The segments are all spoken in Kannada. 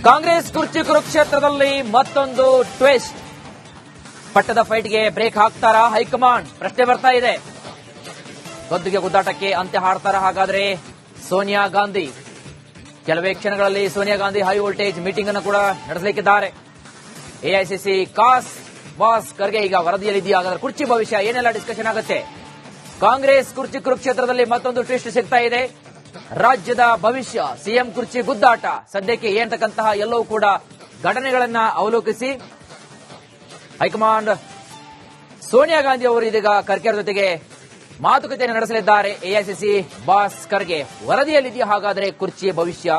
ಕಾಂಗ್ರೆಸ್ ಕುರ್ಚಿ ಕುರುಕ್ಷೇತ್ರದಲ್ಲಿ ಮತ್ತೊಂದು ಟ್ವಿಸ್ಟ್. ಪಟ್ಟದ ಫೈಟ್ಗೆ ಬ್ರೇಕ್ ಹಾಕ್ತಾರಾ ಹೈಕಮಾಂಡ್? ಪ್ರಶ್ನೆ ಬರ್ತಾ ಇದೆ. ಗದ್ದುಗೆ ಗುದ್ದಾಟಕ್ಕೆ ಅಂತ್ಯ ಹಾಡ್ತಾರಾ ಹಾಗಾದ್ರೆ ಸೋನಿಯಾ ಗಾಂಧಿ? ಕೆಲವೇ ಕ್ಷಣಗಳಲ್ಲಿ Sonia Gandhi high voltage meeting ಅನ್ನು ಕೂಡ ನಡೆಸಲಿಕ್ಕಿದ್ದಾರೆ. ಎಐಸಿಸಿ ಕಾಸ್ ಬಾಸ್ ಖರ್ಗೆ ಈಗ ವರದಿಯಲ್ಲಿದೆಯಾ? ಹಾಗಾದ್ರೆ ಕುರ್ಚಿ ಭವಿಷ್ಯ ಏನೆಲ್ಲ ಡಿಸ್ಕಷನ್ ಆಗುತ್ತೆ? ಕಾಂಗ್ರೆಸ್ ಕುರ್ಚಿ ಕುರುಕ್ಷೇತ್ರದಲ್ಲಿ ಮತ್ತೊಂದು ಟ್ವಿಸ್ಟ್ ಸಿಗ್ತಾ ಇದೆ. ರಾಜ್ಯದ ಭವಿಷ್ಯ, ಸಿಎಂ ಕುರ್ಚಿ ಗುದ್ದಾಟ, ಸದ್ಯಕ್ಕೆ ಏನ್ತಕ್ಕಂತಹ ಎಲ್ಲವೂ ಕೂಡ ಘಟನೆಗಳನ್ನ ಅವಲೋಕಿಸಿ ಹೈಕಮಾಂಡ್ ಸೋನಿಯಾ ಗಾಂಧಿ ಅವರು ಇದೀಗ ಖರ್ಗೆ ಅವರ ಜೊತೆಗೆ ಮಾತುಕತೆಯನ್ನು ನಡೆಸಲಿದ್ದಾರೆ. ಎಐಸಿಸಿ ಬಾಸ್ ಖರ್ಗೆ ವರದಿಯಲ್ಲಿದೆಯಾ? ಹಾಗಾದ್ರೆ ಕುರ್ಚಿಯ ಭವಿಷ್ಯ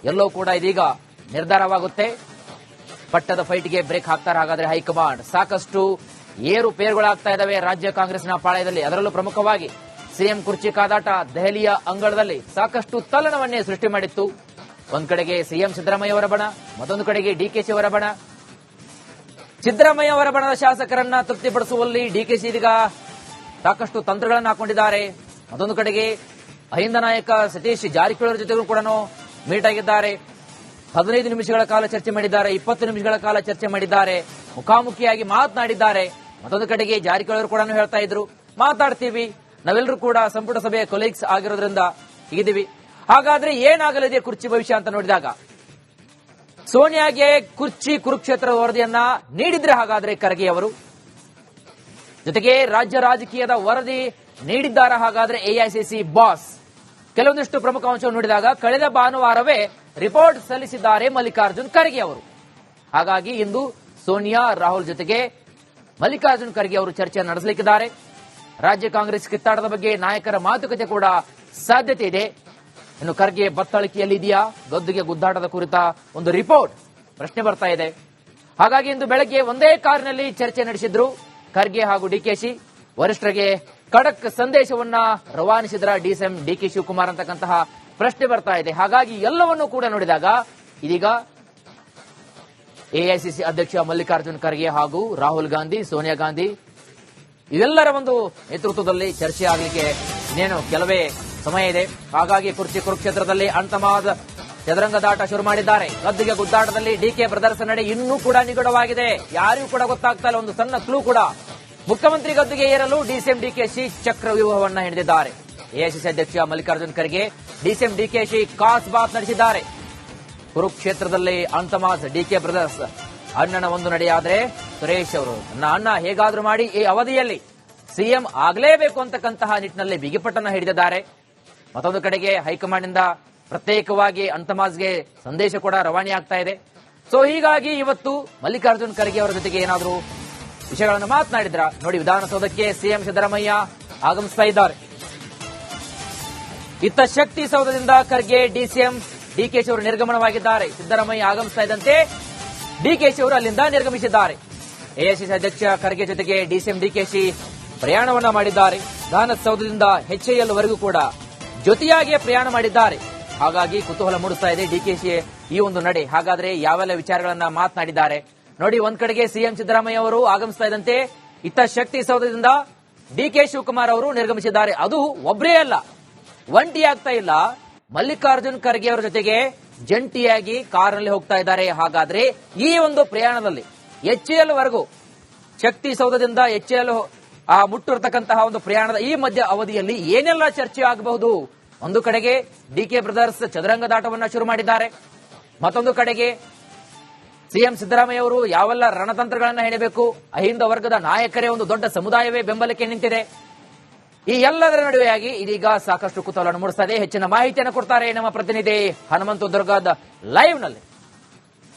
ಎಲ್ಲವೂ ಕೂಡ ಇದೀಗ ನಿರ್ಧಾರವಾಗುತ್ತೆ. ಪಟ್ಟದ ಫೈಟ್ಗೆ ಬ್ರೇಕ್ ಹಾಕ್ತಾರೆ ಹಾಗಾದ್ರೆ ಹೈಕಮಾಂಡ್? ಸಾಕಷ್ಟು ಏರುಪೇರುಗಳಾಗ್ತಾ ಇದ್ದಾವೆ ರಾಜ್ಯ ಕಾಂಗ್ರೆಸ್ನ ಪಾಳಯದಲ್ಲಿ. ಅದರಲ್ಲೂ ಪ್ರಮುಖವಾಗಿ ಸಿಎಂ ಕುರ್ಚಿ ಕಾದಾಟ ದೆಹಲಿಯ ಅಂಗಳದಲ್ಲಿ ಸಾಕಷ್ಟು ತಲ್ಲಣವನ್ನೇ ಸೃಷ್ಟಿ ಮಾಡಿತ್ತು. ಒಂದ್ ಕಡೆಗೆ ಸಿಎಂ ಸಿದ್ದರಾಮಯ್ಯ ಅವರ ಬಣ, ಮತ್ತೊಂದು ಕಡೆಗೆ ಡಿಕೆಶಿ ಅವರ ಬಣ. ಸಿದ್ದರಾಮಯ್ಯ ಅವರ ಬಣದ ಶಾಸಕರನ್ನ ತೃಪ್ತಿಪಡಿಸುವಲ್ಲಿ ಡಿಕೆಶಿ ಇದೀಗ ಸಾಕಷ್ಟು ತಂತ್ರಗಳನ್ನು ಹಾಕೊಂಡಿದ್ದಾರೆ. ಮತ್ತೊಂದು ಕಡೆಗೆ ಅಹಿಂದ ನಾಯಕ ಸತೀಶ್ ಜಾರಕಿಹೊಳಿ ಜೊತೆಗೂ ಕೂಡ ಮೀಟ್ ಆಗಿದ್ದಾರೆ. 15 ನಿಮಿಷಗಳ ಕಾಲ ಚರ್ಚೆ ಮಾಡಿದ್ದಾರೆ, 20 ನಿಮಿಷಗಳ ಕಾಲ ಚರ್ಚೆ ಮಾಡಿದ್ದಾರೆ, ಮುಖಾಮುಖಿಯಾಗಿ ಮಾತನಾಡಿದ್ದಾರೆ. ಮತ್ತೊಂದು ಕಡೆಗೆ ಜಾರಕಿಹೊಳಿ ಅವರು ಕೂಡ ಹೇಳ್ತಾ ಇದ್ರು, ಮಾತಾಡ್ತೀವಿ, ನಾವೆಲ್ಲರೂ ಕೂಡ ಸಂಪುಟ ಸಭೆಯ ಕೊಲೀಗ್ಸ್ ಆಗಿರೋದ್ರಿಂದ ಹೀಗಿದ್ದೀವಿ. ಹಾಗಾದ್ರೆ ಏನಾಗಲಿದೆ ಕುರ್ಚಿ ಭವಿಷ್ಯ ಅಂತ ನೋಡಿದಾಗ ಸೋನಿಯಾಗೆ ಕುರ್ಚಿ ಕುರುಕ್ಷೇತ್ರ ವರದಿಯನ್ನ ನೀಡಿದ್ರೆ ಹಾಗಾದ್ರೆ ಖರ್ಗೆ ಅವರು, ಜೊತೆಗೆ ರಾಜ್ಯ ರಾಜಕೀಯದ ವರದಿ ನೀಡಿದ್ದಾರ ಹಾಗಾದ್ರೆ ಎಐಸಿಸಿ ಬಾಸ್? ಕೆಲವೊಂದಿಷ್ಟು ಪ್ರಮುಖ ಅಂಶವನ್ನು ನೋಡಿದಾಗ ಕಳೆದ ಭಾನುವಾರವೇ ರಿಪೋರ್ಟ್ ಸಲ್ಲಿಸಿದ್ದಾರೆ ಮಲ್ಲಿಕಾರ್ಜುನ್ ಖರ್ಗೆ ಅವರು. ಹಾಗಾಗಿ ಇಂದು ಸೋನಿಯಾ ರಾಹುಲ್ ಜೊತೆಗೆ ಮಲ್ಲಿಕಾರ್ಜುನ್ ಖರ್ಗೆ ಅವರು ಚರ್ಚೆಯನ್ನು ನಡೆಸಲಿಕ್ಕಿದ್ದಾರೆ. ರಾಜ್ಯ ಕಾಂಗ್ರೆಸ್ ಕಿತ್ತಾಟದ ಬಗ್ಗೆ ನಾಯಕರ ಮಾತುಕತೆ ಕೂಡ ಸಾಧ್ಯತೆ ಇದೆ. ಇನ್ನು ಖರ್ಗೆ ಬತ್ತಳಿಕೆಯಲ್ಲಿದೆಯಾ? ಗದ್ದುಗೆ ಗುದ್ದಾಟದ ಕುರಿತ ಒಂದು ರಿಪೋರ್ಟ್ ಪ್ರಶ್ನೆ ಬರ್ತಾ ಇದೆ. ಹಾಗಾಗಿ ಇಂದು ಬೆಳಗ್ಗೆ ಒಂದೇ ಕಾರಿನಲ್ಲಿ ಚರ್ಚೆ ನಡೆಸಿದ್ರು ಖರ್ಗೆ ಹಾಗೂ ಡಿಕೆಶಿ. ವರಿಷ್ಠರಿಗೆ ಖಡಕ್ ಸಂದೇಶವನ್ನ ರವಾನಿಸಿದ್ರ ಡಿಸಿಎಂ ಡಿಕೆ ಶಿವಕುಮಾರ್ ಅಂತಕ್ಕಂತಹ ಪ್ರಶ್ನೆ ಬರ್ತಾ ಇದೆ. ಹಾಗಾಗಿ ಎಲ್ಲವನ್ನೂ ಕೂಡ ನೋಡಿದಾಗ ಇದೀಗ ಎಐಸಿಸಿ ಅಧ್ಯಕ್ಷ ಮಲ್ಲಿಕಾರ್ಜುನ್ ಖರ್ಗೆ ಹಾಗೂ ರಾಹುಲ್ ಗಾಂಧಿ, ಸೋನಿಯಾ ಗಾಂಧಿ ಇವೆಲ್ಲರ ಒಂದು ನೇತೃತ್ವದಲ್ಲಿ ಚರ್ಚೆ ಆಗಲಿಕ್ಕೆ ಇನ್ನೇನು ಕೆಲವೇ ಸಮಯ ಇದೆ. ಹಾಗಾಗಿ ಕುರ್ಚಿ ಕುರುಕ್ಷೇತ್ರದಲ್ಲಿ ಅಂತಿಮವಾದ ಚದುರಂಗದಾಟ ಶುರು ಮಾಡಿದ್ದಾರೆ. ಗದ್ದುಗೆ ಗುದ್ದಾಟದಲ್ಲಿ ಡಿಕೆ ಬ್ರದರ್ಸ್ ನಡೆ ಇನ್ನೂ ಕೂಡ ನಿಗೂಢವಾಗಿದೆ. ಯಾರಿಗೂ ಕೂಡ ಗೊತ್ತಾಗ್ತಾ ಇಲ್ಲ. ಒಂದು ಸಣ್ಣ ಕ್ಲೂ ಕೂಡ, ಮುಖ್ಯಮಂತ್ರಿ ಗದ್ದುಗೆ ಏರಲು ಡಿಸಿಎಂ ಡಿಕೆಶಿ ಚಕ್ರ ವ್ಯೂಹವನ್ನ ಹಿಡಿದಿದ್ದಾರೆ. ಎಐಸಿಸಿ ಅಧ್ಯಕ್ಷ ಮಲ್ಲಿಕಾರ್ಜುನ್ ಖರ್ಗೆ, ಡಿಸಿಎಂ ಡಿಕೆಶಿ ಕಾಸ್ ಬಾತ್ ನಡೆಸಿದ್ದಾರೆ. ಕುರುಕ್ಷೇತ್ರದಲ್ಲಿ ಅಂತಿಮ ಡಿಕೆ ಬ್ರದರ್ಸ್ ಅಣ್ಣನ ಒಂದು ನಡೆಯಾದ್ರೆ ಸುರೇಶ್ ಅವರು ನನ್ನ ಅಣ್ಣ ಹೇಗಾದ್ರೂ ಮಾಡಿ ಈ ಅವಧಿಯಲ್ಲಿ ಸಿಎಂ ಆಗಲೇಬೇಕು ಅಂತಕ್ಕಂತಹ ನಿಟ್ಟಿನಲ್ಲಿ ಬಿಗಿಪಟ್ಟನ್ನ ಹಿಡಿದಿದ್ದಾರೆ. ಮತ್ತೊಂದು ಕಡೆಗೆ ಹೈಕಮಾಂಡ್ ನಿಂದ ಪ್ರತ್ಯೇಕವಾಗಿ ಅಂತಮಾಜ್ಗೆ ಸಂದೇಶ ಕೂಡ ರವಾನೆ ಆಗ್ತಾ ಇದೆ. ಸೊ ಹೀಗಾಗಿ ಇವತ್ತು ಮಲ್ಲಿಕಾರ್ಜುನ್ ಖರ್ಗೆ ಅವರ ಜೊತೆಗೆ ಏನಾದರೂ ವಿಷಯಗಳನ್ನು ಮಾತನಾಡಿದ್ರ ನೋಡಿ. ವಿಧಾನಸೌಧಕ್ಕೆ ಸಿಎಂ ಸಿದ್ದರಾಮಯ್ಯ ಆಗಮಿಸ್ತಾ ಇದ್ದಾರೆ. ಇತ್ತ ಶಕ್ತಿ ಸೌಧದಿಂದ ಖರ್ಗೆ, ಡಿಸಿಎಂ ಡಿಕೆಶಿ ಅವರು ನಿರ್ಗಮನವಾಗಿದ್ದಾರೆ. ಸಿದ್ದರಾಮಯ್ಯ ಆಗಮಿಸ್ತಾ ಇದ್ದಂತೆ ಡಿಕೆಶಿ ಅವರು ಅಲ್ಲಿಂದ ನಿರ್ಗಮಿಸಿದ್ದಾರೆ. ಎಐಸಿಸಿ ಅಧ್ಯಕ್ಷ ಖರ್ಗೆ ಜೊತೆಗೆ ಡಿಸಿಎಂ ಡಿಕೆಶಿ ಪ್ರಯಾಣವನ್ನ ಮಾಡಿದ್ದಾರೆ. ವಿಧಾನಸೌಧದಿಂದ ಎಚ್ಎಎಲ್ ವರೆಗೂ ಕೂಡ ಜೊತೆಯಾಗಿಯೇ ಪ್ರಯಾಣ ಮಾಡಿದ್ದಾರೆ. ಹಾಗಾಗಿ ಕುತೂಹಲ ಮೂಡಿಸ್ತಾ ಇದೆ ಡಿಕೆಶಿ ಈ ಒಂದು ನಡೆ. ಹಾಗಾದ್ರೆ ಯಾವೆಲ್ಲ ವಿಚಾರಗಳನ್ನ ಮಾತನಾಡಿದ್ದಾರೆ ನೋಡಿ. ಒಂದ್ ಕಡೆಗೆ ಸಿಎಂ ಸಿದ್ದರಾಮಯ್ಯ ಅವರು ಆಗಮಿಸ್ತಾ ಇದ್ದಂತೆ ಇತ್ತ ಶಕ್ತಿ ಸೌಧದಿಂದ ಡಿಕೆ ಶಿವಕುಮಾರ್ ಅವರು ನಿರ್ಗಮಿಸಿದ್ದಾರೆ. ಅದು ಒಬ್ಬರೇ ಅಲ್ಲ, ಒಂಟಿಯಾಗ್ತಾ ಇಲ್ಲ. ಮಲ್ಲಿಕಾರ್ಜುನ್ ಖರ್ಗೆ ಅವರ ಜೊತೆಗೆ ಜಂಟಿಯಾಗಿ ಕಾರಿನಲ್ಲಿ ಹೋಗ್ತಾ ಇದ್ದಾರೆ. ಹಾಗಾದ್ರೆ ಈ ಒಂದು ಪ್ರಯಾಣದಲ್ಲಿ ಎಚ್ಎಎಲ್ ವರೆಗೂ, ಶಕ್ತಿ ಸೌಧದಿಂದ ಎಚ್ಎಎಲ್ ಮುಟ್ಟಿರತಕ್ಕಂತಹ ಒಂದು ಪ್ರಯಾಣದ ಈ ಮಧ್ಯ ಅವಧಿಯಲ್ಲಿ ಏನೆಲ್ಲ ಚರ್ಚೆ ಆಗಬಹುದು? ಒಂದು ಕಡೆಗೆ ಡಿಕೆ ಬ್ರದರ್ಸ್ ಚದುರಂಗದಾಟವನ್ನ ಶುರು ಮಾಡಿದ್ದಾರೆ. ಮತ್ತೊಂದು ಕಡೆಗೆ ಸಿಎಂ ಸಿದ್ದರಾಮಯ್ಯ ಅವರು ಯಾವೆಲ್ಲ ರಣತಂತ್ರಗಳನ್ನ ಹೆಣಬೇಕು, ಅಹಿಂದ ವರ್ಗದ ನಾಯಕರೇ ಒಂದು ದೊಡ್ಡ ಸಮುದಾಯವೇ ಬೆಂಬಲಕ್ಕೆ ನಿಂತಿದೆ. ಈ ಎಲ್ಲದರ ನಡುವೆಯಾಗಿ ಇದೀಗ ಸಾಕಷ್ಟು ಕುತೂಹಲ ಮೂಡಿಸ್ತಾ ಇದೆ. ಹೆಚ್ಚಿನ ಮಾಹಿತಿಯನ್ನು ಕೊಡ್ತಾರೆ ನಮ್ಮ ಪ್ರತಿನಿಧಿ ಹನುಮಂತು ದುರ್ಗದ ಲೈವ್ ನಲ್ಲಿ.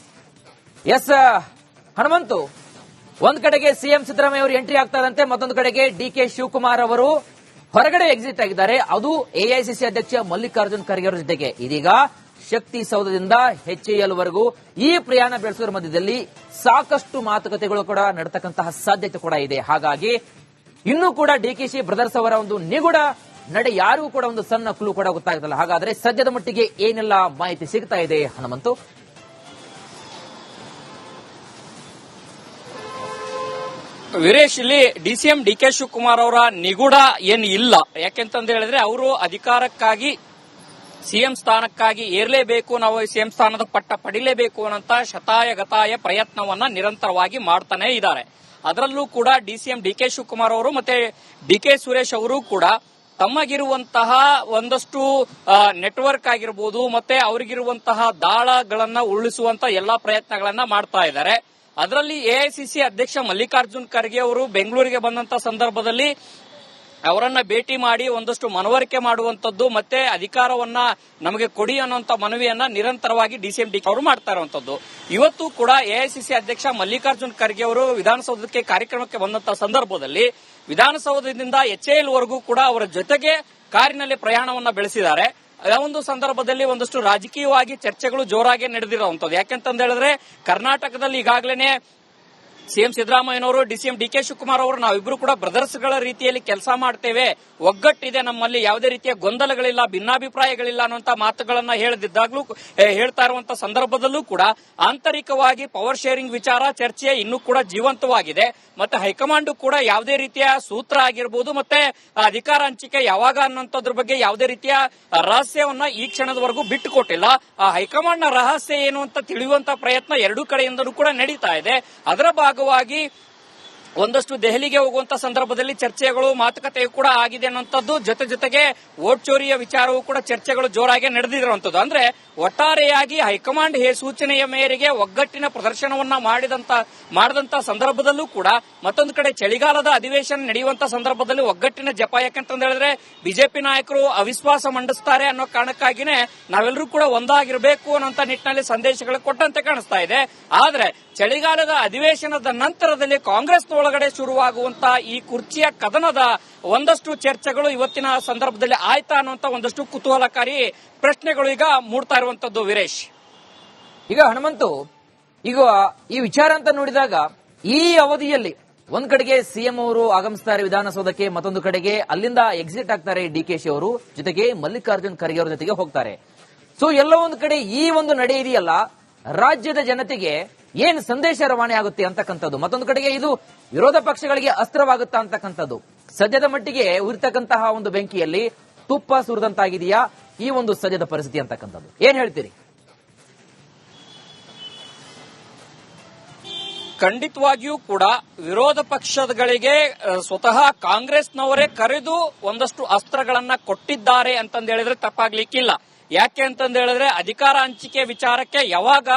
ಎಸ್ ಹನುಮಂತು, ಒಂದ್ ಕಡೆಗೆ ಸಿಎಂ ಸಿದ್ದರಾಮಯ್ಯ ಅವರು ಎಂಟ್ರಿ ಆಗ್ತಾ ಇದ್ದಂತೆ ಮತ್ತೊಂದು ಕಡೆಗೆ ಡಿಕೆ ಶಿವಕುಮಾರ್ ಅವರು ಹೊರಗಡೆ ಎಕ್ಸಿಟ್ ಆಗಿದ್ದಾರೆ. ಅದು ಎಐಸಿಸಿ ಅಧ್ಯಕ್ಷ ಮಲ್ಲಿಕಾರ್ಜುನ್ ಖರ್ಗೆ ಅವರ ಜೊತೆಗೆ ಇದೀಗ ಶಕ್ತಿ ಸೌಧದಿಂದ ಎಚ್ಎಎಲ್ ವರೆಗೂ ಈ ಪ್ರಯಾಣ ಬೆಳೆಸುವ ಮಧ್ಯದಲ್ಲಿ ಸಾಕಷ್ಟು ಮಾತುಕತೆಗಳು ಕೂಡ ನಡೆತಕ್ಕಂತಹ ಸಾಧ್ಯತೆ ಕೂಡ ಇದೆ. ಹಾಗಾಗಿ ಇನ್ನೂ ಕೂಡ ಡಿಕೆಶಿ ಬ್ರದರ್ಸ್ ಅವರ ಒಂದು ನಿಗೂಢ ನಡೆ ಯಾರಿಗೂ ಕೂಡ ಒಂದು ಸಣ್ಣ ಕ್ಲೂ ಕೂಡ ಗೊತ್ತಾಗುತ್ತಲ್ಲ. ಹಾಗಾದ್ರೆ ಸದ್ಯದ ಮಟ್ಟಿಗೆ ಏನೆಲ್ಲ ಮಾಹಿತಿ ಸಿಗ್ತಾ ಇದೆ ಹನುಮಂತು? ವೀರೇಶ್, ಇಲ್ಲಿ ಡಿಸಿಎಂ ಡಿಕೆ ಶಿವಕುಮಾರ್ ಅವರ ನಿಗೂಢ ಏನು ಇಲ್ಲ. ಯಾಕೆಂತಂದು ಹೇಳಿದ್ರೆ ಅವರು ಅಧಿಕಾರಕ್ಕಾಗಿ ಸಿಎಂ ಸ್ಥಾನಕ್ಕಾಗಿ ಏರ್ಲೇಬೇಕು, ನಾವು ಸಿಎಂ ಸ್ಥಾನದ ಪಟ್ಟ ಪಡಿಲೇಬೇಕು ಅನ್ನಂತ ಶತಾಯಗತಾಯ ಪ್ರಯತ್ನವನ್ನ ನಿರಂತರವಾಗಿ ಮಾಡ್ತಾನೆ ಇದ್ದಾರೆ. ಅದರಲ್ಲೂ ಕೂಡ ಡಿಸಿಎಂ ಡಿಕೆ ಶಿವಕುಮಾರ್ ಅವರು ಮತ್ತೆ ಡಿಕೆ ಸುರೇಶ್ ಅವರು ಕೂಡ ತಮ್ಮಗಿರುವಂತಹ ಒಂದಷ್ಟು ನೆಟ್ವರ್ಕ್ ಆಗಿರಬಹುದು ಮತ್ತೆ ಅವರಿಗಿರುವಂತಹ ದಾಳಗಳನ್ನ ಉರುಳಿಸುವಂತ ಎಲ್ಲಾ ಪ್ರಯತ್ನಗಳನ್ನ ಮಾಡ್ತಾ ಇದ್ದಾರೆ. ಅದರಲ್ಲಿ ಎಐಸಿಸಿ ಅಧ್ಯಕ್ಷ ಮಲ್ಲಿಕಾರ್ಜುನ್ ಖರ್ಗೆ ಅವರು ಬೆಂಗಳೂರಿಗೆ ಬಂದಂತ ಸಂದರ್ಭದಲ್ಲಿ ಅವರನ್ನ ಭೇಟಿ ಮಾಡಿ ಒಂದಷ್ಟು ಮನವರಿಕೆ ಮಾಡುವಂತದ್ದು ಮತ್ತೆ ಅಧಿಕಾರವನ್ನ ನಮಗೆ ಕೊಡಿ ಅನ್ನುವಂತ ಮನವಿಯನ್ನ ನಿರಂತರವಾಗಿ ಡಿಸಿಎಂ ಡಿ ಅವರು ಮಾಡ್ತಾ ಇರುವಂತದ್ದು. ಇವತ್ತು ಕೂಡ ಎಐಸಿಸಿ ಅಧ್ಯಕ್ಷ ಮಲ್ಲಿಕಾರ್ಜುನ್ ಖರ್ಗೆ ಅವರು ವಿಧಾನಸೌಧಕ್ಕೆ ಕಾರ್ಯಕ್ರಮಕ್ಕೆ ಬಂದಂತ ಸಂದರ್ಭದಲ್ಲಿ ವಿಧಾನಸೌಧದಿಂದ ಎಚ್ಎಎಲ್ ವರೆಗೂ ಕೂಡ ಅವರ ಜೊತೆಗೆ ಕಾರಿನಲ್ಲಿ ಪ್ರಯಾಣವನ್ನ ಬೆಳೆಸಿದ್ದಾರೆ. ಆ ಒಂದು ಸಂದರ್ಭದಲ್ಲಿ ಒಂದಷ್ಟು ರಾಜಕೀಯವಾಗಿ ಚರ್ಚೆಗಳು ಜೋರಾಗಿ ನಡೆದಿರುವಂತದ್ದು. ಯಾಕೆಂತಂದ ಹೇಳಿದ್ರೆ ಕರ್ನಾಟಕದಲ್ಲಿ ಈಗಾಗಲೇ ಸಿಎಂ ಸಿದ್ದರಾಮಯ್ಯನವರು ಡಿಸಿಎಂ ಡಿಕೆ ಶಿವಕುಮಾರ್ ಅವರು ನಾವಿಬ್ರು ಕೂಡ ಬ್ರದರ್ಸ್ಗಳ ರೀತಿಯಲ್ಲಿ ಕೆಲಸ ಮಾಡ್ತೇವೆ, ಒಗ್ಗಟ್ಟಿದೆ, ನಮ್ಮಲ್ಲಿ ಯಾವುದೇ ರೀತಿಯ ಗೊಂದಲಗಳಿಲ್ಲ, ಭಿನ್ನಾಭಿಪ್ರಾಯಗಳಿಲ್ಲ ಅನ್ನುವಂತ ಮಾತುಗಳನ್ನ ಹೇಳ್ತಾ ಇರುವಂತಹ ಸಂದರ್ಭದಲ್ಲೂ ಕೂಡ ಆಂತರಿಕವಾಗಿ ಪವರ್ ಶೇರಿಂಗ್ ವಿಚಾರ ಚರ್ಚೆ ಇನ್ನೂ ಕೂಡ ಜೀವಂತವಾಗಿದೆ. ಮತ್ತೆ ಹೈಕಮಾಂಡ್ ಕೂಡ ಯಾವುದೇ ರೀತಿಯ ಸೂತ್ರ ಆಗಿರಬಹುದು ಮತ್ತೆ ಅಧಿಕಾರ ಹಂಚಿಕೆ ಯಾವಾಗ ಅನ್ನೋದ್ರ ಬಗ್ಗೆ ಯಾವುದೇ ರೀತಿಯ ರಹಸ್ಯವನ್ನ ಈ ಕ್ಷಣದವರೆಗೂ ಬಿಟ್ಟುಕೊಟ್ಟಿಲ್ಲ. ಆ ಹೈಕಮಾಂಡ್ ನ ರಹಸ್ಯ ಏನು ಅಂತ ತಿಳಿಯುವಂತ ಪ್ರಯತ್ನ ಎರಡೂ ಕಡೆಯಿಂದಲೂ ಕೂಡ ನಡೀತಾ ಇದೆ. ಅದರ ಭಾಗವಾಗಿ ಒಂದಷ್ಟು ದೆಹಲಿಗೆ ಹೋಗುವಂತ ಸಂದರ್ಭದಲ್ಲಿ ಚರ್ಚೆಗಳು ಮಾತುಕತೆಯೂ ಕೂಡ ಆಗಿದೆ ಅನ್ನುವಂಥದ್ದು. ಜೊತೆಗೆ ವೋಟ್ ಚೋರಿಯ ವಿಚಾರವೂ ಕೂಡ ಚರ್ಚೆಗಳು ಜೋರಾಗಿ ನಡೆದಿರುವಂತದ್ದು. ಅಂದ್ರೆ ಒಟ್ಟಾರೆಯಾಗಿ ಹೈಕಮಾಂಡ್ ಸೂಚನೆಯ ಮೇರೆಗೆ ಒಗ್ಗಟ್ಟಿನ ಪ್ರದರ್ಶನವನ್ನ ಮಾಡಿದಂತ ಸಂದರ್ಭದಲ್ಲೂ ಕೂಡ ಮತ್ತೊಂದು ಕಡೆ ಚಳಿಗಾಲದ ಅಧಿವೇಶನ ನಡೆಯುವಂತ ಸಂದರ್ಭದಲ್ಲಿ ಒಗ್ಗಟ್ಟಿನ ಜಪ. ಯಾಕಂತ ಹೇಳಿದ್ರೆ ಬಿಜೆಪಿ ನಾಯಕರು ಅವಿಶ್ವಾಸ ಮಂಡಿಸ್ತಾರೆ ಅನ್ನೋ ಕಾರಣಕ್ಕಾಗಿನೇ ನಾವೆಲ್ಲರೂ ಕೂಡ ಒಂದಾಗಿರಬೇಕು ಅನ್ನೋಂತ ನಿಟ್ಟಿನಲ್ಲಿ ಸಂದೇಶಗಳು ಕೊಟ್ಟಂತೆ ಕಾಣಿಸ್ತಾ ಇದೆ. ಆದ್ರೆ ಚಳಿಗಾಲದ ಅಧಿವೇಶನದ ನಂತರದಲ್ಲಿ ಕಾಂಗ್ರೆಸ್ ಒಳಗಡೆ ಶುರುವಾಗುವಂತಹ ಈ ಕುರ್ಚಿಯ ಕದನದ ಒಂದಷ್ಟು ಚರ್ಚೆಗಳು ಇವತ್ತಿನ ಸಂದರ್ಭದಲ್ಲಿ ಆಯ್ತಾ ಅನ್ನುವಂತ ಒಂದಷ್ಟು ಕುತೂಹಲಕಾರಿ ಪ್ರಶ್ನೆಗಳು ಈಗ ಮೂಡ್ತಾ ಇರುವಂತದ್ದು. ವೀರೇಶ್, ಈಗ ಹನುಮಂತು, ಈಗ ಈ ವಿಚಾರ ಅಂತ ನೋಡಿದಾಗ ಈ ಅವಧಿಯಲ್ಲಿ ಒಂದ್ ಕಡೆಗೆ ಸಿಎಂ ಅವರು ಆಗಮಿಸ್ತಾರೆ ವಿಧಾನಸೌಧಕ್ಕೆ, ಮತ್ತೊಂದು ಕಡೆಗೆ ಅಲ್ಲಿಂದ ಎಕ್ಸಿಟ್ ಆಗ್ತಾರೆ ಡಿಕೆಶಿ ಅವರು, ಜೊತೆಗೆ ಮಲ್ಲಿಕಾರ್ಜುನ್ ಖರ್ಗೆ ಅವರ ಜೊತೆಗೆ ಹೋಗ್ತಾರೆ. ಸೊ ಎಲ್ಲ ಒಂದು ಕಡೆ ಈ ಒಂದು ನಡೆ ಇದೆಯಲ್ಲ, ರಾಜ್ಯದ ಜನತೆಗೆ ಏನ್ ಸಂದೇಶ ರವಾನೆ ಆಗುತ್ತೆ ಅಂತಕ್ಕಂಥದ್ದು, ಮತ್ತೊಂದು ಕಡೆಗೆ ಇದು ವಿರೋಧ ಪಕ್ಷಗಳಿಗೆ ಅಸ್ತ್ರವಾಗುತ್ತಾ ಅಂತಕ್ಕಂಥದ್ದು. ಸದ್ಯದ ಮಟ್ಟಿಗೆ ಉರಿತಕ್ಕಂತಹ ಒಂದು ಬೆಂಕಿಯಲ್ಲಿ ತುಪ್ಪ ಸುರಿದಂತಾಗಿದೆಯಾ ಈ ಒಂದು ಸದ್ಯದ ಪರಿಸ್ಥಿತಿ ಅಂತಕ್ಕಂಥದ್ದು, ಏನ್ ಹೇಳ್ತೀರಿ? ಖಂಡಿತವಾಗಿಯೂ ಕೂಡ ವಿರೋಧ ಪಕ್ಷಗಳಿಗೆ ಸ್ವತಃ ಕಾಂಗ್ರೆಸ್ನವರೇ ಕರೆದು ಒಂದಷ್ಟು ಅಸ್ತ್ರಗಳನ್ನ ಕೊಟ್ಟಿದ್ದಾರೆ ಅಂತಂದು ಹೇಳಿದ್ರೆ ತಪ್ಪಾಗ್ಲಿಕ್ಕಿಲ್ಲ. ಯಾಕೆ ಅಂತಂದು ಹೇಳಿದ್ರೆ ಅಧಿಕಾರ ಹಂಚಿಕೆ ವಿಚಾರಕ್ಕೆ ಯಾವಾಗ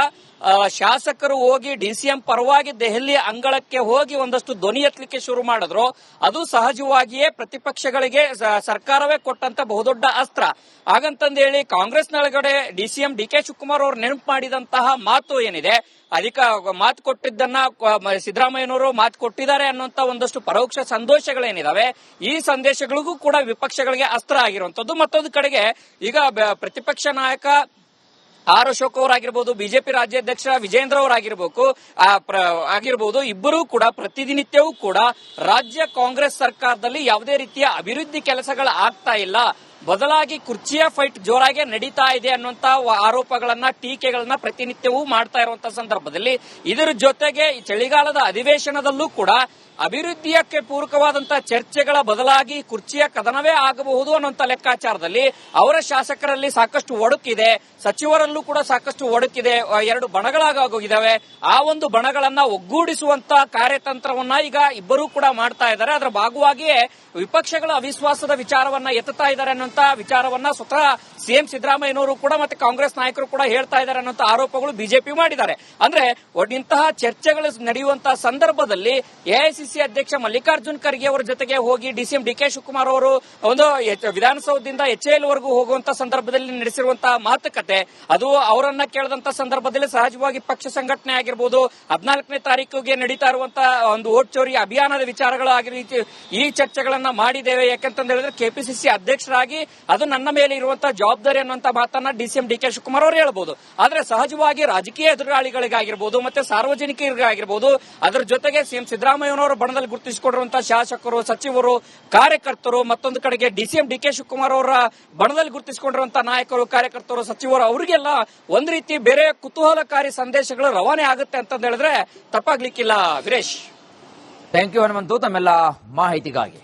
ಶಾಸಕರು ಹೋಗಿ ಡಿಸಿಎಂ ಪರವಾಗಿ ದೆಹಲಿ ಅಂಗಳಕ್ಕೆ ಹೋಗಿ ಒಂದಷ್ಟು ಧ್ವನಿ ಎತ್ತಲಿಕ್ಕೆ ಶುರು ಮಾಡಿದ್ರು, ಅದು ಸಹಜವಾಗಿಯೇ ಪ್ರತಿಪಕ್ಷಗಳಿಗೆ ಸರ್ಕಾರವೇ ಕೊಟ್ಟಂತ ಬಹುದೊಡ್ಡ ಅಸ್ತ್ರ. ಹಾಗಂತಂದೇಳಿ ಕಾಂಗ್ರೆಸ್ನೊಳಗಡೆ ಡಿಸಿಎಂ ಡಿಕೆ ಶಿವಕುಮಾರ್ ಅವರು ನೆನಪು ಮಾಡಿದಂತಹ ಮಾತು ಏನಿದೆ, ಮಾತು ಕೊಟ್ಟಿದ್ದನ್ನ ಸಿದ್ದರಾಮಯ್ಯನವರು ಮಾತು ಕೊಟ್ಟಿದ್ದಾರೆ ಅನ್ನುವಂತ ಒಂದಷ್ಟು ಪರೋಕ್ಷ ಸಂದೇಶಗಳೇನಿದಾವೆ, ಈ ಸಂದೇಶಗಳಿಗೂ ಕೂಡ ವಿಪಕ್ಷಗಳಿಗೆ ಅಸ್ತ್ರ ಆಗಿರುವಂತದ್ದು. ಮತ್ತೊಂದು ಕಡೆಗೆ ಈಗ ಪ್ರತಿಪಕ್ಷ ನಾಯಕ ಆರ್ ಅಶೋಕ್ ಅವರಾಗಿರ್ಬೋದು, ಬಿಜೆಪಿ ರಾಜ್ಯಾಧ್ಯಕ್ಷ ವಿಜೇಂದ್ರ ಅವರಾಗಿರ್ಬೋದು, ಇಬ್ಬರೂ ಕೂಡ ಪ್ರತಿನಿತ್ಯವೂ ಕೂಡ ರಾಜ್ಯ ಕಾಂಗ್ರೆಸ್ ಸರ್ಕಾರದಲ್ಲಿ ಯಾವುದೇ ರೀತಿಯ ಅಭಿವೃದ್ಧಿ ಕೆಲಸಗಳು ಆಗ್ತಾ ಇಲ್ಲ, ಬದಲಾಗಿ ಕುರ್ಚಿಯ ಫೈಟ್ ಜೋರಾಗಿ ನಡೀತಾ ಇದೆ ಅನ್ನುವಂತ ಆರೋಪಗಳನ್ನ ಟೀಕೆಗಳನ್ನ ಪ್ರತಿನಿತ್ಯವೂ ಮಾಡ್ತಾ ಇರುವಂತಹ ಸಂದರ್ಭದಲ್ಲಿ ಇದರ ಜೊತೆಗೆ ಚಳಿಗಾಲದ ಅಧಿವೇಶನದಲ್ಲೂ ಕೂಡ ಅಭಿವೃದ್ಧಿಯಕ್ಕೆ ಪೂರಕವಾದಂತಹ ಚರ್ಚೆಗಳ ಬದಲಾಗಿ ಕುರ್ಚಿಯ ಕದನವೇ ಆಗಬಹುದು ಅನ್ನುವಂತ ಲೆಕ್ಕಾಚಾರದಲ್ಲಿ ಅವರ ಶಾಸಕರಲ್ಲಿ ಸಾಕಷ್ಟು ಒಡಕಿದೆ, ಸಚಿವರಲ್ಲೂ ಕೂಡ ಸಾಕಷ್ಟು ಒಡಕಿದೆ, ಎರಡು ಬಣಗಳಾಗೋಗಿದ್ದಾವೆ. ಆ ಒಂದು ಬಣಗಳನ್ನ ಒಗ್ಗೂಡಿಸುವಂತ ಕಾರ್ಯತಂತ್ರವನ್ನ ಈಗ ಇಬ್ಬರೂ ಕೂಡ ಮಾಡ್ತಾ ಇದ್ದಾರೆ. ಅದರ ಭಾಗವಾಗಿಯೇ ವಿಪಕ್ಷಗಳ ಅವಿಶ್ವಾಸದ ವಿಚಾರವನ್ನ ಎತ್ತುತ್ತಾ ಇದ್ದಾರೆ ಅನ್ನುವಂತ ವಿಚಾರವನ್ನ ಸ್ವತಃ ಸಿಎಂ ಸಿದ್ದರಾಮಯ್ಯನವರು ಕೂಡ ಮತ್ತೆ ಕಾಂಗ್ರೆಸ್ ನಾಯಕರು ಕೂಡ ಹೇಳ್ತಾ ಇದ್ದಾರೆ ಅನ್ನುವಂತ ಆರೋಪಗಳು ಬಿಜೆಪಿ ಮಾಡಿದ್ದಾರೆ. ಅಂದ್ರೆ ಇಂತಹ ಚರ್ಚೆಗಳು ನಡೆಯುವಂತಹ ಸಂದರ್ಭದಲ್ಲಿ ಎಐಸಿಸಿ ಅಧ್ಯಕ್ಷ ಮಲ್ಲಿಕಾರ್ಜುನ್ ಖರ್ಗೆ ಅವರ ಜೊತೆಗೆ ಹೋಗಿ ಡಿಸಿಎಂ ಡಿಕೆ ಶಿವಕುಮಾರ್ ಅವರು ಒಂದು ವಿಧಾನಸೌಧದಿಂದ ಎಚ್ಎಎಲ್ ವರೆಗೂ ಹೋಗುವಂತಹ ಸಂದರ್ಭದಲ್ಲಿ ನಡೆಸಿರುವಂತಹ ಮಾತುಕತೆ, ಅದು ಅವರನ್ನ ಕೇಳದಂತ ಸಂದರ್ಭದಲ್ಲಿ ಸಹಜವಾಗಿ ಪಕ್ಷ ಸಂಘಟನೆ ಆಗಿರಬಹುದು, 14ನೇ ತಾರೀಕಿಗೆ ನಡೀತಾ ಇರುವಂತಹ ಒಂದು ವೋಟ್ ಚೋರಿ ಅಭಿಯಾನದ ವಿಚಾರಗಳು ಆಗಿರೋ ಈ ಚರ್ಚೆಗಳನ್ನ ಮಾಡಿದ್ದೇವೆ. ಯಾಕಂತ ಹೇಳಿದ್ರೆ ಕೆಪಿಸಿಸಿ ಅಧ್ಯಕ್ಷರಾಗಿ ಅದು ನನ್ನ ಮೇಲೆ ಇರುವಂತಹ ಜವಾಬ್ದಾರಿ ಅನ್ನುವಂತ ಮಾತನ್ನ ಡಿಸಿಎಂ ಡಿಕೆ ಶಿವಕುಮಾರ್ ಅವರು ಹೇಳಬಹುದು. ಆದ್ರೆ ಸಹಜವಾಗಿ ರಾಜಕೀಯ ಎದುರಾಳಿಗಳಿಗಾಗಿರ್ಬೋದು ಮತ್ತೆ ಸಾರ್ವಜನಿಕರಿಗಾಗಿರ್ಬೋದು, ಅದರ ಜೊತೆಗೆ ಸಿಎಂ ಸಿದ್ದರಾಮಯ್ಯನವರ ಬಣದಲ್ಲಿ ಗುರುತಿಸಿಕೊಂಡಿರುವಂತಹ ಶಾಸಕರು, ಸಚಿವರು, ಕಾರ್ಯಕರ್ತರು, ಮತ್ತೊಂದು ಕಡೆಗೆ ಡಿಸಿಎಂ ಡಿಕೆ ಶಿವಕುಮಾರ್ ಅವರ ಬಣದಲ್ಲಿ ಗುರುತಿಸಿಕೊಂಡಿರುವಂತಹ ನಾಯಕರು, ಕಾರ್ಯಕರ್ತರು, ಸಚಿವರು, ಅವರಿಗೆಲ್ಲ ಒಂದ್ ರೀತಿ ಬೇರೆ ಕುತೂಹಲಕಾರಿ ಸಂದೇಶಗಳು ರವಾನೆ ಆಗುತ್ತೆ ಅಂತ ಹೇಳಿದ್ರೆ ತಪ್ಪಾಗ್ಲಿಕ್ಕಿಲ್ಲ. ವೀರೇಶ್, ಥ್ಯಾಂಕ್ ಯು ಹನುಮಂತು ತಮ್ಮೆಲ್ಲ ಮಾಹಿತಿಗಾಗಿ.